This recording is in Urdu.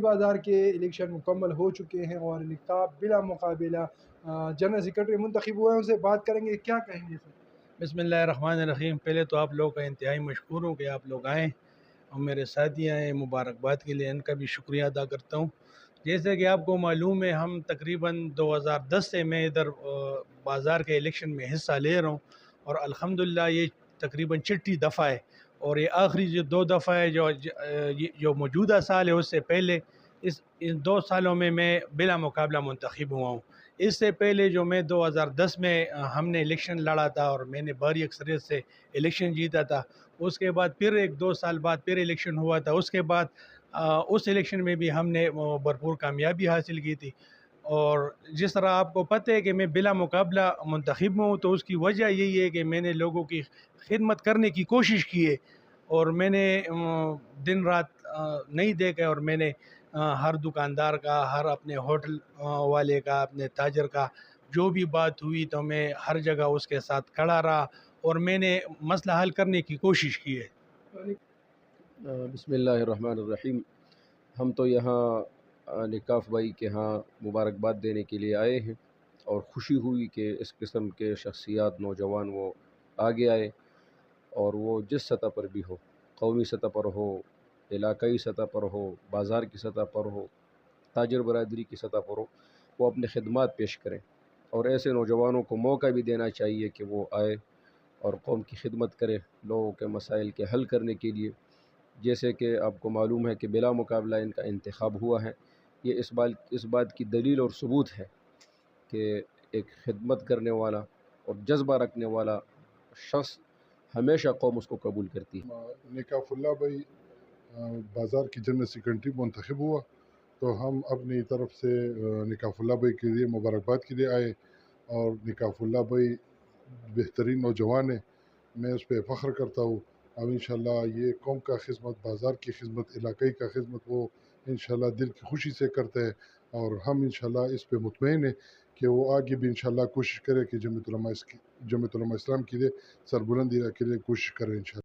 بازار کے الیکشن مکمل ہو چکے ہیں اور نقاب بلا مقابلہ جنرل سیکرٹری منتخب ہوئے ہیں. ان سے بات کریں گے. کیا کہیں گے سر؟ بسم اللہ الرحمن الرحیم. پہلے تو آپ لوگ کا انتہائی مشکور ہوں کہ آپ لوگ آئیں اور میرے ساتھی آئیں. مبارکباد کے لیے ان کا بھی شکریہ ادا کرتا ہوں. جیسے کہ آپ کو معلوم ہے ہم تقریباً 2010 سے میں ادھر بازار کے الیکشن میں حصہ لے رہا ہوں اور الحمدللہ یہ تقریباً چھٹی دفعہ ہے اور یہ آخری جو 2 دفعہ ہے جو موجودہ سال ہے اس سے پہلے ان 2 سالوں میں بلا مقابلہ منتخب ہوا ہوں. اس سے پہلے جو میں 2010 میں ہم نے الیکشن لڑا تھا اور میں نے بھاری اکثریت سے الیکشن جیتا تھا. اس کے بعد پھر 2 سال بعد پھر الیکشن ہوا تھا. اس کے بعد اس الیکشن میں بھی ہم نے بھرپور کامیابی حاصل کی تھی. اور جس طرح آپ کو پتہ ہے کہ میں بلا مقابلہ منتخب ہوں تو اس کی وجہ یہی ہے کہ میں نے لوگوں کی خدمت کرنے کی کوشش کی ہے اور میں نے دن رات نہیں دیکھا اور میں نے ہر دکاندار کا، ہر اپنے ہوٹل والے کا، اپنے تاجر کا جو بھی بات ہوئی تو میں ہر جگہ اس کے ساتھ کھڑا رہا اور میں نے مسئلہ حل کرنے کی کوشش کی ہے. بسم اللہ الرحمن الرحیم. ہم تو یہاں نکاف بھائی کے ہاں مبارکباد دینے کے لیے آئے ہیں اور خوشی ہوئی کہ اس قسم کے شخصیات نوجوان وہ آگے آئے اور وہ جس سطح پر بھی ہو، قومی سطح پر ہو، علاقائی سطح پر ہو، بازار کی سطح پر ہو، تاجر برادری کی سطح پر ہو، وہ اپنے خدمات پیش کریں. اور ایسے نوجوانوں کو موقع بھی دینا چاہیے کہ وہ آئے اور قوم کی خدمت کرے لوگوں کے مسائل کے حل کرنے کے لیے. جیسے کہ آپ کو معلوم ہے کہ بلا مقابلہ ان کا انتخاب ہوا ہے. یہ اس بات کی دلیل اور ثبوت ہے کہ ایک خدمت کرنے والا اور جذبہ رکھنے والا شخص ہمیشہ قوم اس کو قبول کرتی ہے. نکاف اللہ بھائی بازار کی جنرل سیکرٹری منتخب ہوا تو ہم اپنی طرف سے نکاف اللہ بھائی کے لیے مبارکباد کے لیے آئے. اور نکاف اللہ بھائی بہترین نوجوان ہے، میں اس پہ فخر کرتا ہوں. اب انشاءاللہ یہ قوم کا خدمت، بازار کی خدمت، علاقائی کا خدمت وہ انشاءاللہ دل کی خوشی سے کرتے ہیں اور ہم انشاءاللہ اس پہ مطمئن ہیں کہ وہ آگے بھی انشاءاللہ کوشش کرے کہ جمعیت علماء اسلام کے لیے سربلندی کے لیے کوشش کرے انشاءاللہ.